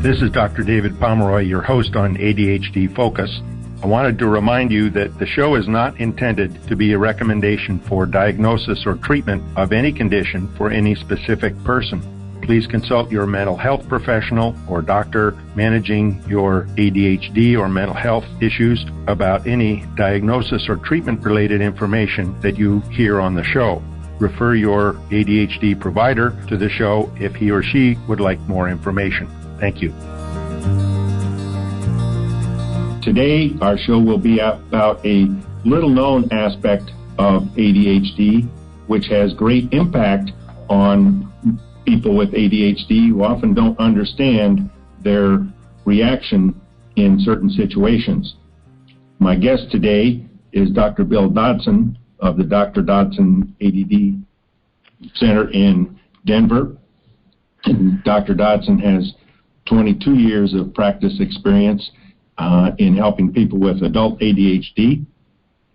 This is Dr. David Pomeroy, your host on ADHD Focus. I wanted to remind you that the show is not intended to be a recommendation for diagnosis or treatment of any condition for any specific person. Please consult your mental health professional or doctor managing your ADHD or mental health issues about any diagnosis or treatment-related information that you hear on the show. Refer your ADHD provider to the show if he or she would like more information. Thank you. Today, our show will be about a little-known aspect of ADHD, which has great impact on people with ADHD who often don't understand their reaction in certain situations. My guest today is Dr. Bill Dodson of the Dr. Dodson ADHD Center in Denver. And Dr. Dodson has 22 years of practice experience in helping people with adult ADHD,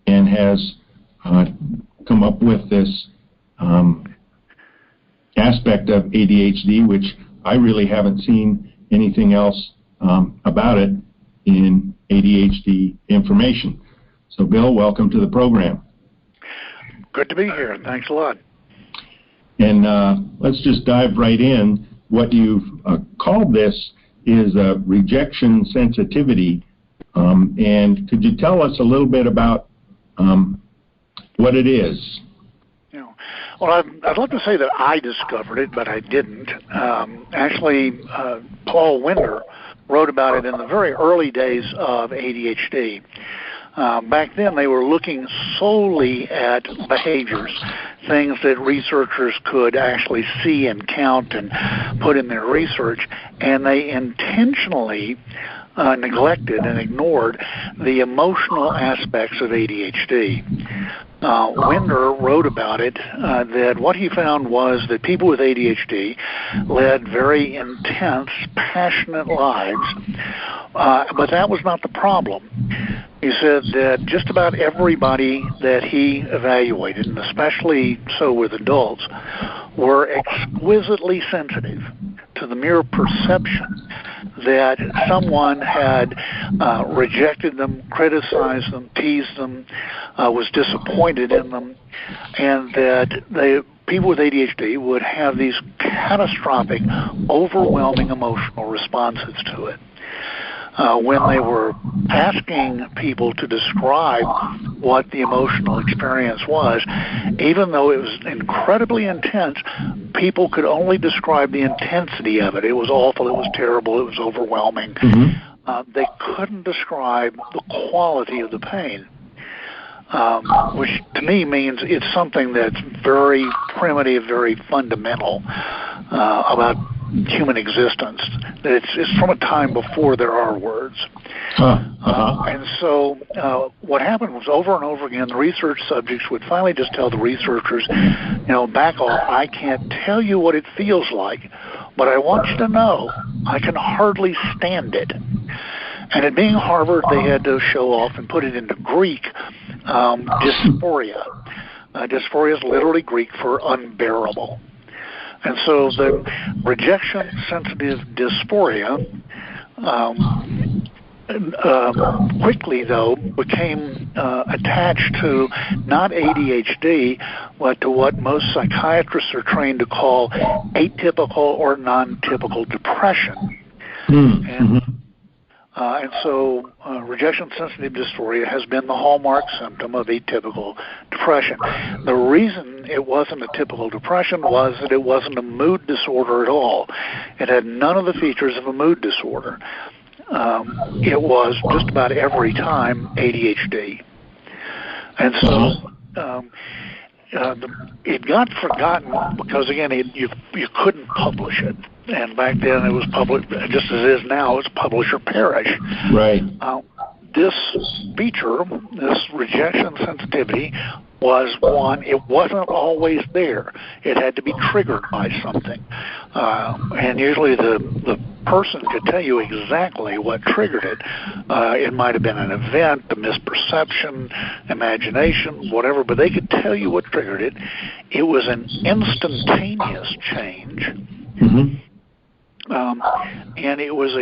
and has come up with this aspect of ADHD, which I really haven't seen anything else about it in ADHD information. So, Bill, welcome to the program. Good to be here. Thanks a lot. And let's just dive right in. What you've called this is rejection sensitivity. And could you tell us a little bit about what it is? Well, I'd love to say that I discovered it, but I didn't. Actually, Paul Winder wrote about it in the very early days of ADHD. Back then, they were looking solely at behaviors, things that researchers could actually see and count and put in their research, and they intentionally neglected and ignored the emotional aspects of ADHD. Winder wrote about it that what he found was that people with ADHD led very intense, passionate lives, but that was not the problem. He said that just about everybody that he evaluated, and especially so with adults, were exquisitely sensitive to the mere perception that someone had rejected them, criticized them, teased them, was disappointed in them, and that people with ADHD would have these catastrophic, overwhelming emotional responses to it. When they were asking people to describe what the emotional experience was, even though it was incredibly intense, people could only describe the intensity of it. It was awful, it was terrible, it was overwhelming. Mm-hmm. They couldn't describe the quality of the pain, which to me means it's something that's very primitive, very fundamental about human existence, that it's from a time before there are words. And so what happened was over and over again, the research subjects would finally just tell the researchers, back off, I can't tell you what it feels like, but I want you to know I can hardly stand it. And it being Harvard, they had to show off and put it into Greek, dysphoria. Dysphoria is literally Greek for unbearable. And so the rejection-sensitive dysphoria quickly, though, became attached to not ADHD, but to what most psychiatrists are trained to call atypical or non-typical depression. And so rejection-sensitive dysphoria has been the hallmark symptom of atypical depression. The reason it wasn't a typical depression was that it wasn't a mood disorder at all. It had none of the features of a mood disorder. It was just about every time ADHD. And so it got forgotten because, again, you couldn't publish it. And back then it was public, just as it is now, it's publish or perish. Right. This feature, this rejection sensitivity, was one, it wasn't always there. It had to be triggered by something. And usually the person could tell you exactly what triggered it. It might have been an event, a misperception, imagination, whatever, but they could tell you what triggered it. It was an instantaneous change. Mm-hmm. and it was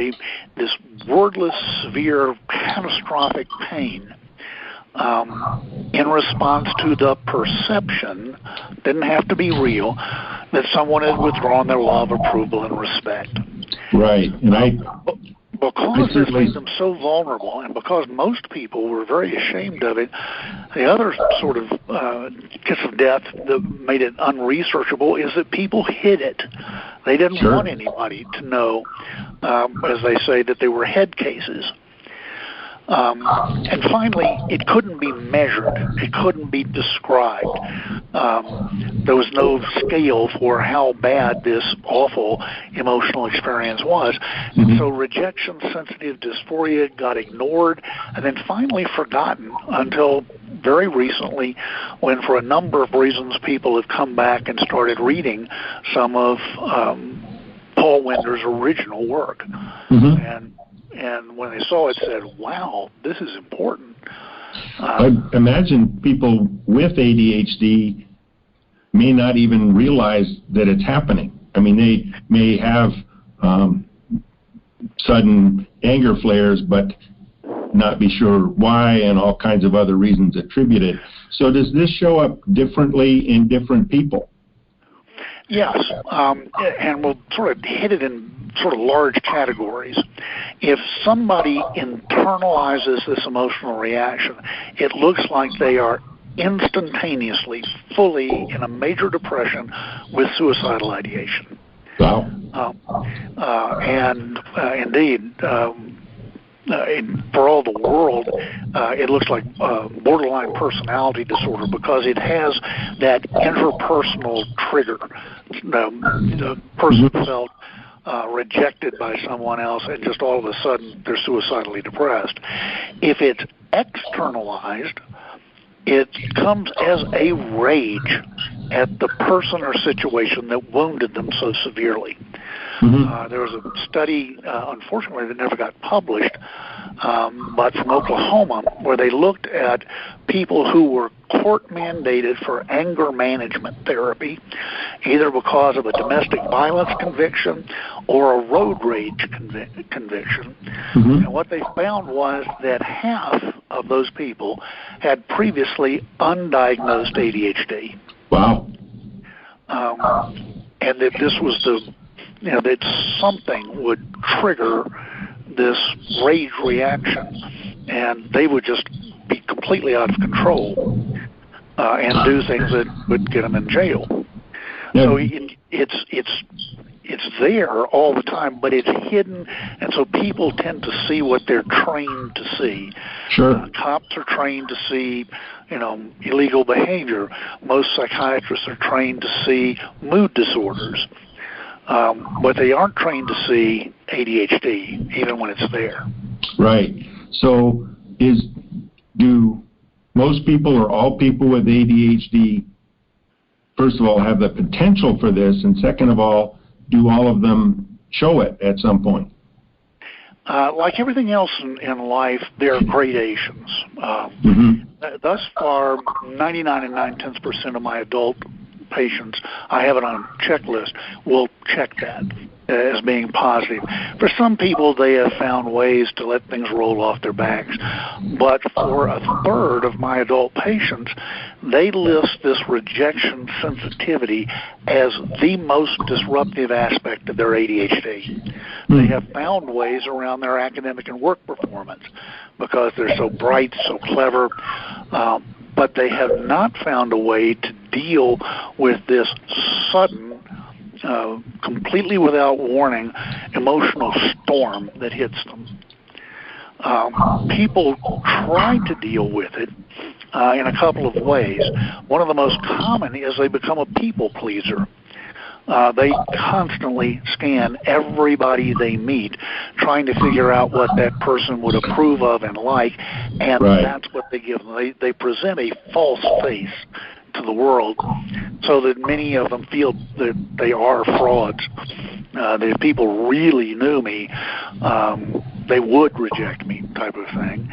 this wordless, severe, catastrophic pain in response to the perception, didn't have to be real, that someone had withdrawn their love, approval, and respect. Right, and because this made them so vulnerable, and because most people were very ashamed of it, the other sort of kiss of death that made it unresearchable is that people hid it. They didn't want anybody to know, as they say, that they were head cases. And finally, it couldn't be measured. It couldn't be described. There was no scale for how bad this awful emotional experience was. And so rejection-sensitive dysphoria got ignored and then finally forgotten until very recently, when for a number of reasons people have come back and started reading some of Paul Winder's original work. And when they saw it, said, wow, this is important. I imagine people with ADHD may not even realize that it's happening. I mean, they may have sudden anger flares, but not be sure why, and all kinds of other reasons attributed. So does this show up differently in different people? Yes, and we'll sort of hit it in sort of large categories. If somebody internalizes this emotional reaction, it looks like they are instantaneously, fully in a major depression with suicidal ideation. Wow. And indeed, for all the world, it looks like borderline personality disorder because it has that interpersonal trigger. The person felt rejected by someone else, and just all of a sudden they're suicidally depressed. If it's externalized, it comes as a rage at the person or situation that wounded them so severely. There was a study, unfortunately, that never got published, but from Oklahoma, where they looked at people who were court-mandated for anger management therapy, either because of a domestic violence conviction or a road rage conviction. And what they found was that half of those people had previously undiagnosed ADHD. Wow. And that this was that something would trigger this rage reaction, and they would just be completely out of control and do things that would get them in jail. So it's there all the time, but it's hidden, and so people tend to see what they're trained to see. Cops are trained to see, illegal behavior. Most psychiatrists are trained to see mood disorders. But they aren't trained to see ADHD, even when it's there. Right. So do most people or all people with ADHD, first of all, have the potential for this, and second of all, do all of them show it at some point? Like everything else in life, there are gradations. Thus far, 99 9/10% of my adult patients, I have it on a checklist, will check that as being positive. For some people, they have found ways to let things roll off their backs. But for a third of my adult patients, they list this rejection sensitivity as the most disruptive aspect of their ADHD. They have found ways around their academic and work performance because they're so bright, so clever, but they have not found a way to deal with this sudden, completely without warning, emotional storm that hits them. People try to deal with it in a couple of ways. One of the most common is they become a people pleaser. They constantly scan everybody they meet, trying to figure out what that person would approve of and like, and that's what they give them. They present a false face to the world so that many of them feel that they are frauds. That if people really knew me, they would reject me, type of thing.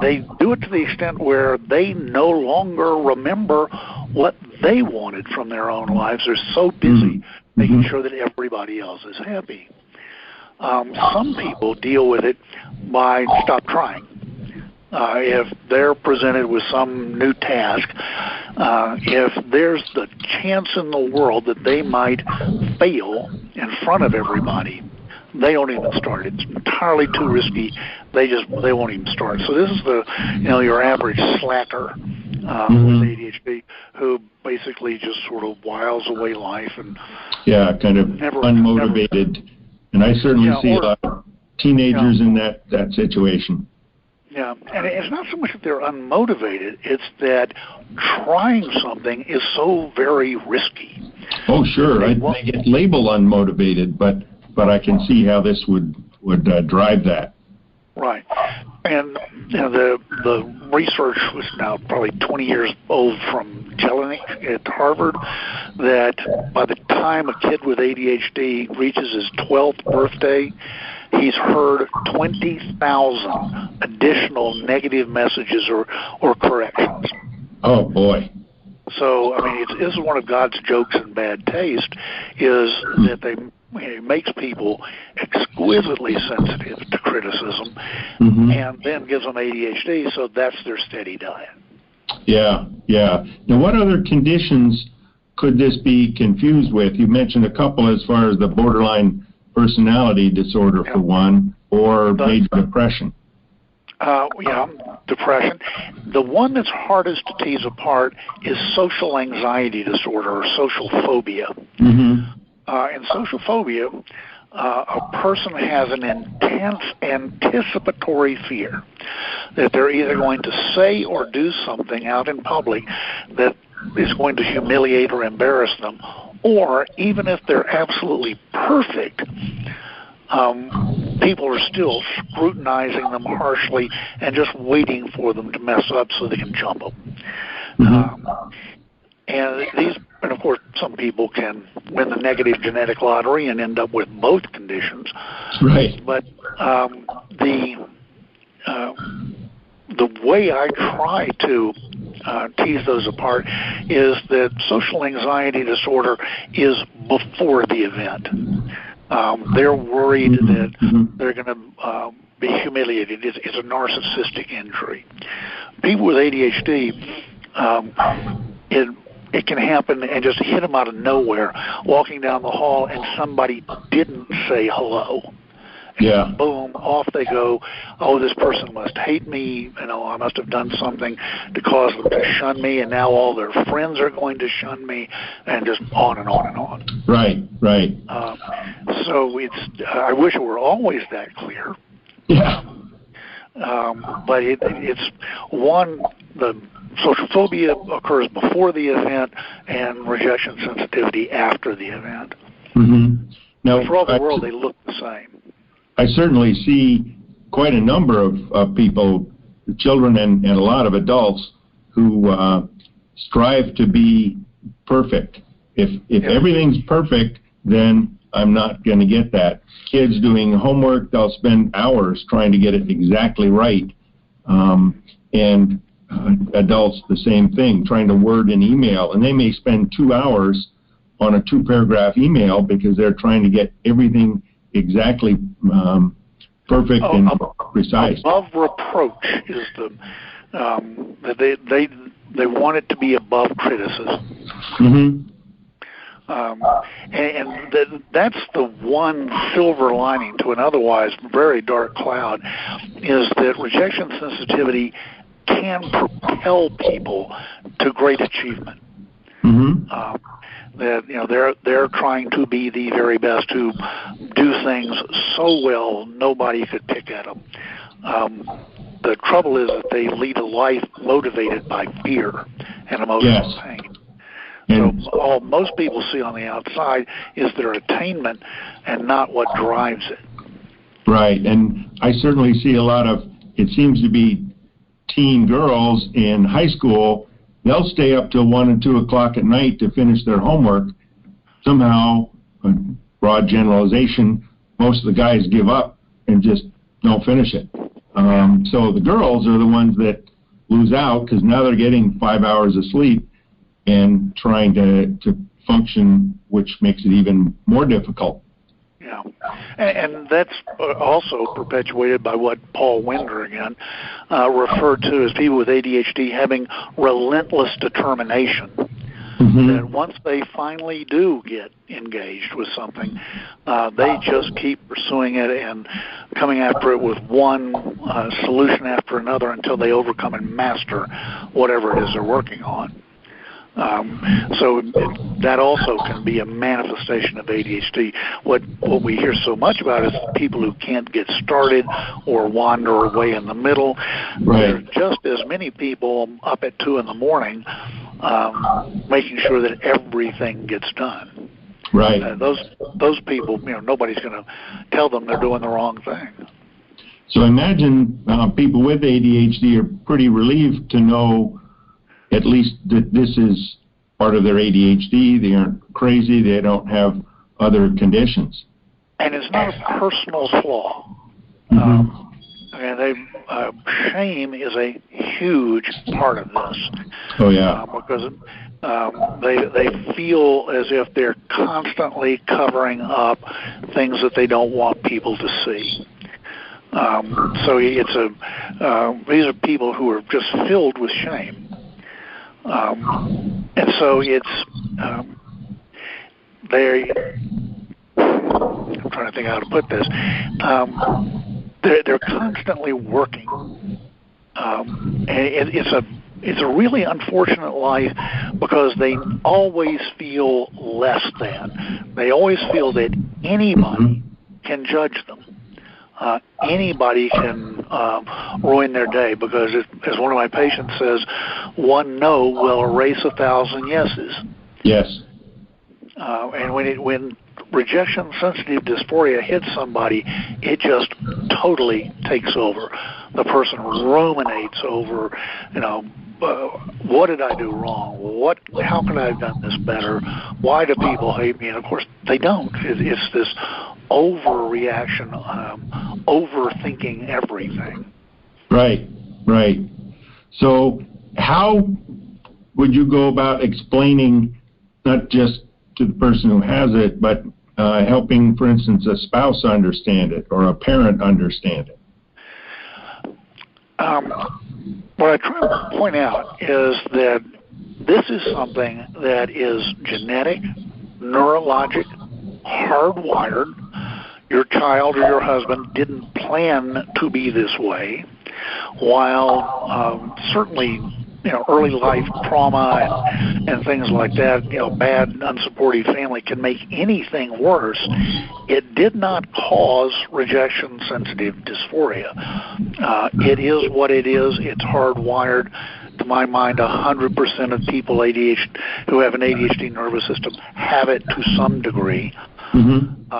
They do it to the extent where they no longer remember what they wanted from their own lives. They're so busy making sure that everybody else is happy. Some people deal with it by stop trying. If they're presented with some new task, if there's the chance in the world that they might fail in front of everybody, they don't even start. It's entirely too risky. They won't even start. So this is your average slacker with ADHD who basically just sort of whiles away life and kind of unmotivated. And I certainly see a lot of teenagers in that situation. Yeah, and it's not so much that they're unmotivated, it's that trying something is so very risky. Oh, sure. They get labeled unmotivated, but I can see how this would drive that. Right. And the research was now probably 20 years old from Jelinek at Harvard, that by the time a kid with ADHD reaches his 12th birthday, he's heard 20,000 additional negative messages or corrections. Oh, boy. So, I mean, this is one of God's jokes in bad taste, is that it makes people exquisitely sensitive to criticism and then gives them ADHD, so that's their steady diet. Yeah. Now, what other conditions could this be confused with? You mentioned a couple as far as the borderline personality disorder for one, or major depression. Depression. The one that's hardest to tease apart is social anxiety disorder or social phobia. In social phobia, a person has an intense anticipatory fear that they're either going to say or do something out in public that is going to humiliate or embarrass them, or even if they're absolutely perfect, people are still scrutinizing them harshly and just waiting for them to mess up so they can jump them. And of course, some people can win the negative genetic lottery and end up with both conditions. Right. But the way I try to tease those apart is that social anxiety disorder is before the event. They're worried that they're going to be humiliated. It's a narcissistic injury. People with ADHD, it can happen and just hit them out of nowhere, walking down the hall and somebody didn't say hello. And boom, off they go. Oh, this person must hate me. I must have done something to cause them to shun me, and now all their friends are going to shun me, and just on and on and on. Right. So I wish it were always that clear. Yeah. But it's one, the social phobia occurs before the event, and rejection sensitivity after the event. Now, for all the world, they look the same. I certainly see quite a number of people, children and a lot of adults, who strive to be perfect. If everything's perfect, then I'm not going to get that. Kids doing homework, they'll spend hours trying to get it exactly right. And adults, the same thing, trying to word an email. And they may spend 2 hours on a 2-paragraph email because they're trying to get everything exactly perfect and precise. Above reproach is they want it to be above criticism. And that's the one silver lining to an otherwise very dark cloud, is that rejection sensitivity can propel people to great achievement. That they're trying to be the very best, who do things so well nobody could pick at them. The trouble is that they lead a life motivated by fear and emotional pain. So all most people see on the outside is their attainment and not what drives it. Right, and I certainly see a lot of, it seems to be teen girls in high school. They'll stay up till 1 and 2 o'clock at night to finish their homework. Somehow, a broad generalization, most of the guys give up and just don't finish it. So the girls are the ones that lose out because now they're getting 5 hours of sleep and trying to function, which makes it even more difficult. Yeah, and that's also perpetuated by what Paul Winder, again, referred to as people with ADHD having relentless determination. Mm-hmm. That once they finally do get engaged with something, they just keep pursuing it and coming after it with one solution after another until they overcome and master whatever it is they're working on. So that also can be a manifestation of ADHD. What we hear so much about is people who can't get started or wander away in the middle. Right. There are just as many people up at 2 in the morning making sure that everything gets done. Right. Those people, nobody's going to tell them they're doing the wrong thing. So imagine people with ADHD are pretty relieved to know at least that this is part of their ADHD. They aren't crazy. They don't have other conditions. And it's not a personal flaw. Mm-hmm. Shame is a huge part of this. Oh, yeah. Because they feel as if they're constantly covering up things that they don't want people to see. So these are people who are just filled with shame. And so it's I'm trying to think how to put this. They're constantly working, and it's a really unfortunate life because they always feel less than. They always feel that anybody can judge them. Anybody can ruin their day because, as one of my patients says, one no will erase 1,000 yeses. Yes. And when rejection sensitive dysphoria hits somebody, it just totally takes over. The person ruminates over, what did I do wrong? How could I have done this better? Why do people hate me? And of course, they don't. It's this overreaction, overthinking everything. Right. So how would you go about explaining, not just to the person who has it, but helping, for instance, a spouse understand it or a parent understand it? What I try to point out is that this is something that is genetic, neurologic, hardwired. Your child or your husband didn't plan to be this way, while certainly early life trauma and things like that, bad, unsupportive family can make anything worse. It did not cause rejection sensitive dysphoria. It is what it is. It's hardwired. To my mind, 100% of people who have an ADHD nervous system have it to some degree. Mm-hmm.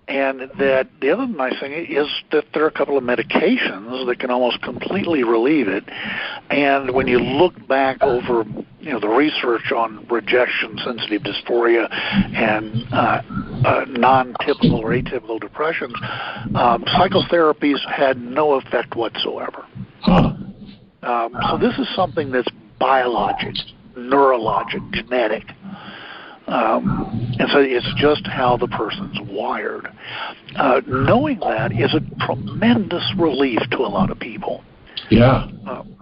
And that the other nice thing is that there are a couple of medications that can almost completely relieve it. And when you look back over, the research on rejection-sensitive dysphoria and non-typical or atypical depressions, psychotherapies had no effect whatsoever. Huh. So this is something that's biologic, neurologic, genetic. And so it's just how the person's wired. Knowing that is a tremendous relief to a lot of people. Yeah.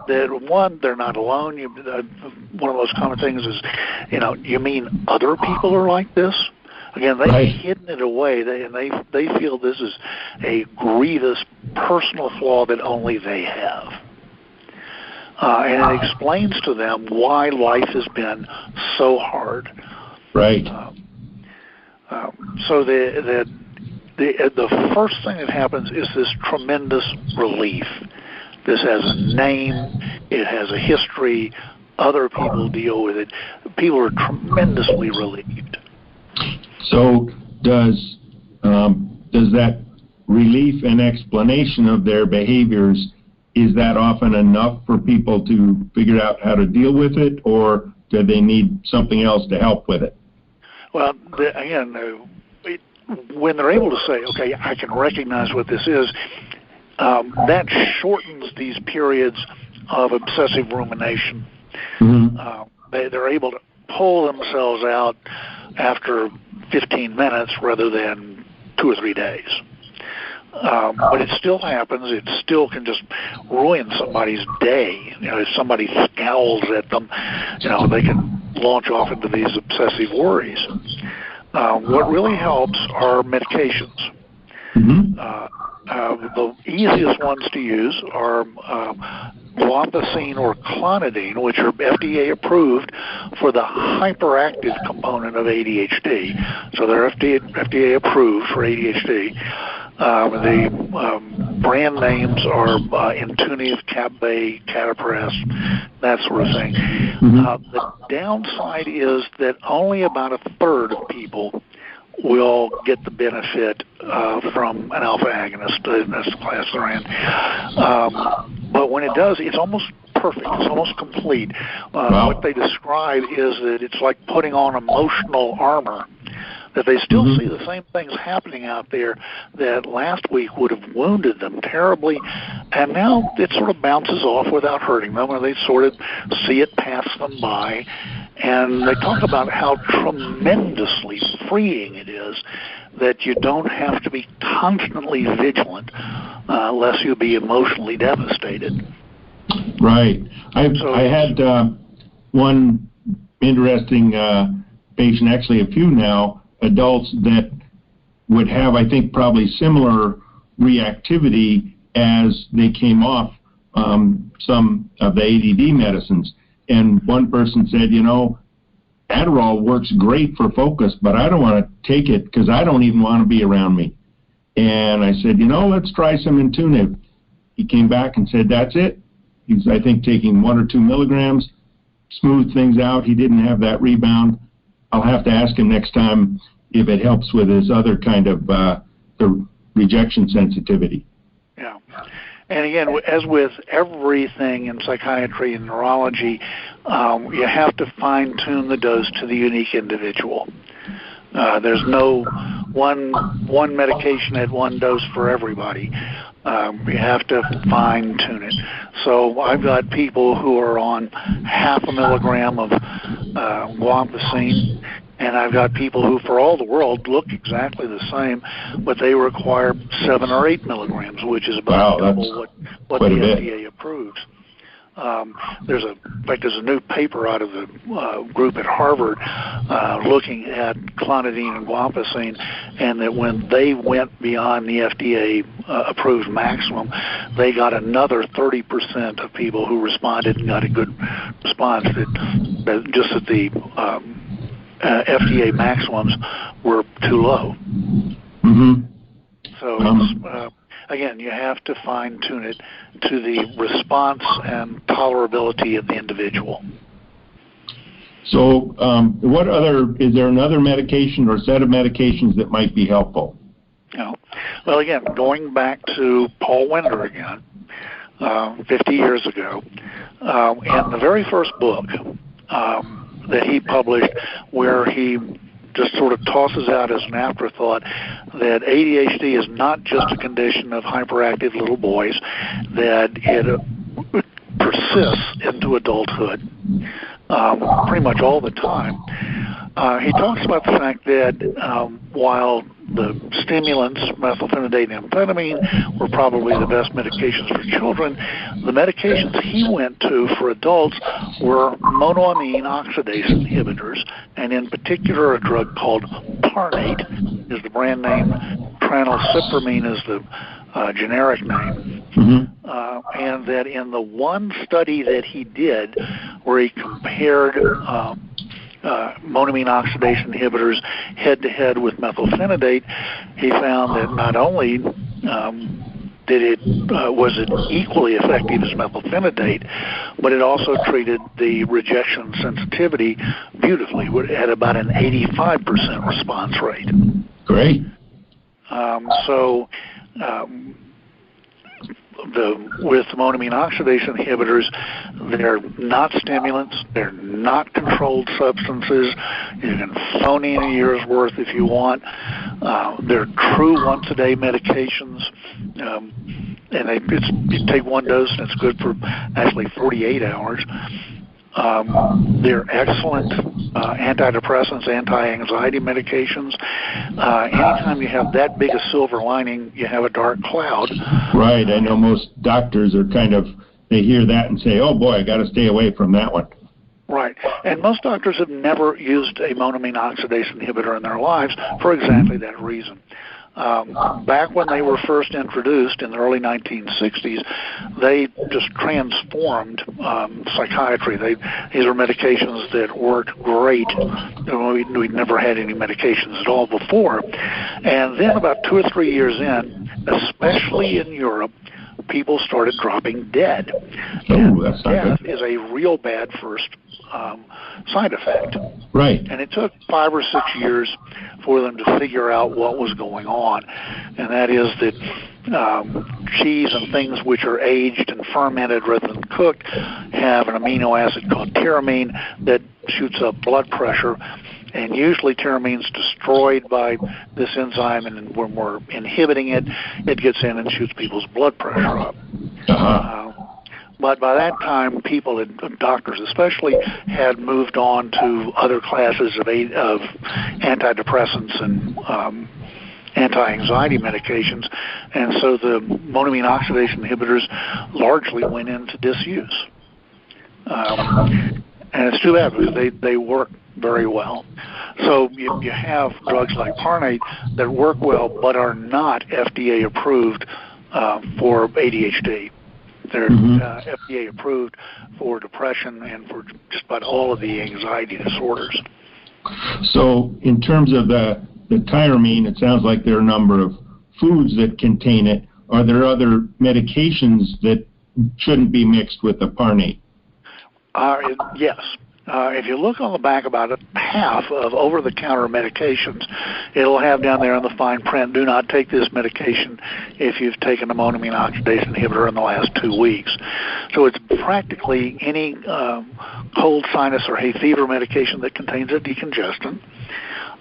That one, they're not alone. One of the most common things is, you mean other people are like this? Again, they've hidden it away, and they feel this is a grievous personal flaw that only they have. And it explains to them why life has been so hard. Right. So the first thing that happens is this tremendous relief. This has a name. It has a history. Other people deal with it. People are tremendously relieved. So does that relief and explanation of their behaviors, is that often enough for people to figure out how to deal with it, or do they need something else to help with it? Well, when they're able to say, okay, I can recognize what this is, that shortens these periods of obsessive rumination. Mm-hmm. They're able to pull themselves out after 15 minutes rather than 2 or 3 days. But it still happens. It still can just ruin somebody's day. If somebody scowls at them, they can launch off into these obsessive worries. What really helps are medications. Mm-hmm. The easiest ones to use are guanfacine or clonidine, which are FDA approved for the hyperactive component of ADHD. So they're FDA approved for ADHD. The brand names are Intuniv, Cabbay, Catapress, that sort of thing. Mm-hmm. The downside is that only about a third of people will get the benefit from an alpha agonist. That's the class they're in. But when it does, it's almost perfect. It's almost complete. Wow. What they describe is that it's like putting on emotional armor, that they still see the same things happening out there that last week would have wounded them terribly, and now it sort of bounces off without hurting them, or they sort of see it pass them by. And they talk about how tremendously freeing it is that you don't have to be constantly vigilant lest you be emotionally devastated. Right. I had one interesting patient, actually a few now, adults that would have, I think, probably similar reactivity as they came off some of the ADD medicines. And one person said, Adderall works great for focus, but I don't want to take it because I don't even want to be around me. And I said, let's try some Intuniv. He came back and said, that's it. He's, I think, taking 1 or 2 milligrams, smoothed things out. He didn't have that rebound. I'll have to ask him next time if it helps with his other kind of the rejection sensitivity. Yeah. And again, as with everything in psychiatry and neurology, you have to fine-tune the dose to the unique individual. There's no one medication at one dose for everybody. You have to fine-tune it. So I've got people who are on 0.5 milligram of guanfacine, and I've got people who, for all the world, look exactly the same, but they require 7 or 8 milligrams, which is about double what the FDA approves. There's a new paper out of the group at Harvard looking at clonidine and guanfacine, and that when they went beyond the FDA approved maximum, they got another 30% of people who responded and got a good response. That just that the FDA maximums were too low. Mm-hmm. So again, you have to fine-tune it to the response and tolerability of the individual. So is there another medication or set of medications that might be helpful? Well, again, going back to Paul Winder again, 50 years ago, and the very first book that he published, where he just sort of tosses out as an afterthought that ADHD is not just a condition of hyperactive little boys, that it persists into adulthood pretty much all the time. He talks about the fact that while the stimulants, methylphenidate and amphetamine, were probably the best medications for children, the medications he went to for adults were monoamine oxidase inhibitors, and in particular a drug called Parnate is the brand name, tranylcypromine is the generic name. And that in the one study that he did where he compared monoamine oxidase inhibitors head-to-head with methylphenidate, he found that not only was it equally effective as methylphenidate, but it also treated the rejection sensitivity beautifully. It had about an 85% response rate. Great. With monoamine oxidase inhibitors, they're not stimulants, they're not controlled substances. You can phone in a year's worth if you want. They're true once-a-day medications, and you take one dose and it's good for actually 48 hours. They're excellent antidepressants, anti-anxiety medications. Anytime you have that big a silver lining, you have a dark cloud. Right. I know most doctors are they hear that and say, oh boy, I got to stay away from that one. Right. And most doctors have never used a monoamine oxidase inhibitor in their lives for exactly that reason. Back when they were first introduced in the early 1960s, they just transformed psychiatry. These were medications that worked great. We'd never had any medications at all before. And then about 2 or 3 years in, especially in Europe, people started dropping dead. Oh, that's not death good. is a real bad first side effect. Right. And it took 5 or 6 years for them to figure out what was going on. And that is that cheese and things which are aged and fermented rather than cooked have an amino acid called tyramine that shoots up blood pressure. And usually tyramine's destroyed by this enzyme, and when we're inhibiting it, it gets in and shoots people's blood pressure up. But by that time, people, doctors especially, had moved on to other classes of antidepressants and anti-anxiety medications, and so the monoamine oxidase inhibitors largely went into disuse. And it's too bad because they work very well. So you have drugs like Parnate that work well but are not FDA approved for ADHD. They're FDA approved for depression and for just about all of the anxiety disorders. So in terms of the tyramine, it sounds like there are a number of foods that contain it. Are there other medications that shouldn't be mixed with the Parnate? Yes. If you look on the back, about half of over-the-counter medications, it'll have down there in the fine print, do not take this medication if you've taken a monoamine oxidase inhibitor in the last 2 weeks. So it's practically any cold, sinus, or hay fever medication that contains a decongestant.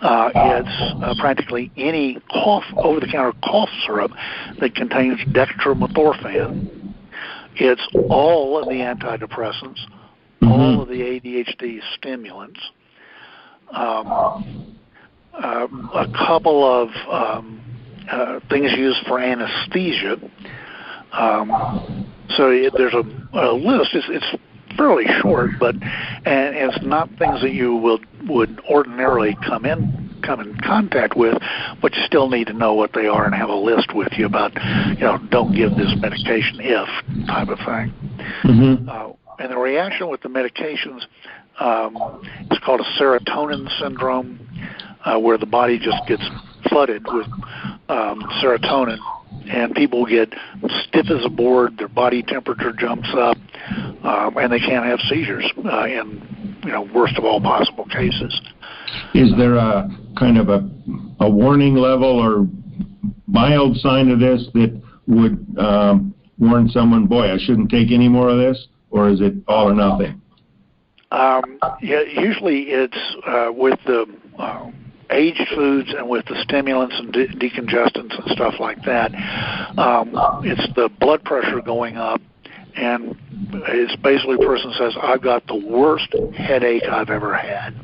It's practically any over-the-counter cough syrup that contains dextromethorphan. It's all of the antidepressants, all of the ADHD stimulants, a couple of things used for anesthesia. So there's a list. It's fairly short, but and it's not things that you would ordinarily come in contact with, but you still need to know what they are and have a list with you about, don't give this medication if type of thing. And the reaction with the medications is called a serotonin syndrome, where the body just gets flooded with serotonin, and people get stiff as a board, their body temperature jumps up, and they can't have seizures in worst of all possible cases. Is there a kind of a warning level or mild sign of this that would warn someone, boy, I shouldn't take any more of this? Or is it all or nothing? Usually it's with the aged foods and with the stimulants and decongestants and stuff like that. It's the blood pressure going up, and it's basically a person says, I've got the worst headache I've ever had.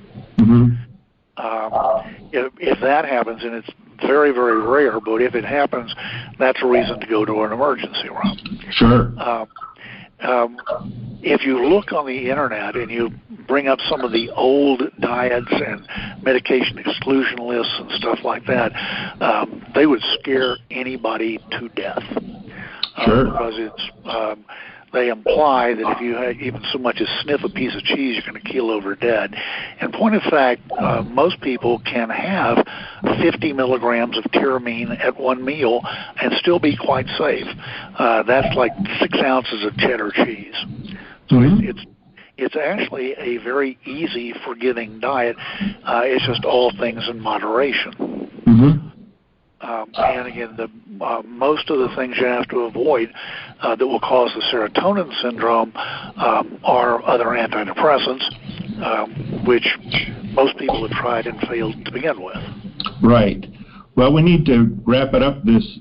If that happens, and it's very, very rare, but if it happens, that's a reason to go to an emergency room. Sure. If you look on the internet and you bring up some of the old diets and medication exclusion lists and stuff like that, they would scare anybody to death. Sure. Because it's they imply that if you even so much as sniff a piece of cheese, you're going to keel over dead. In point of fact, most people can have 50 milligrams of tyramine at one meal and still be quite safe. That's like 6 ounces of cheddar cheese. So it's actually a very easy, forgiving diet. It's just all things in moderation. And again, most of the things you have to avoid that will cause the serotonin syndrome are other antidepressants, which most people have tried and failed to begin with. Right. Well, we need to wrap it up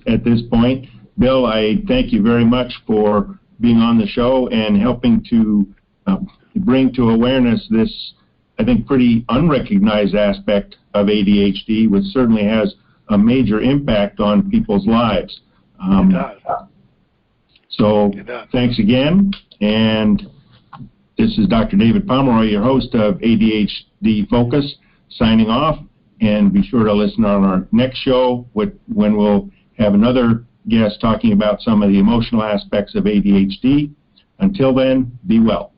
at this point. Bill, I thank you very much for being on the show and helping to bring to awareness this, I think, pretty unrecognized aspect of ADHD, which certainly has a major impact on people's lives. It does. So thanks again, and this is Dr. David Pomeroy, your host of ADHD Focus, signing off, and be sure to listen on our next show when we'll have another guest talking about some of the emotional aspects of ADHD. Until then, be well.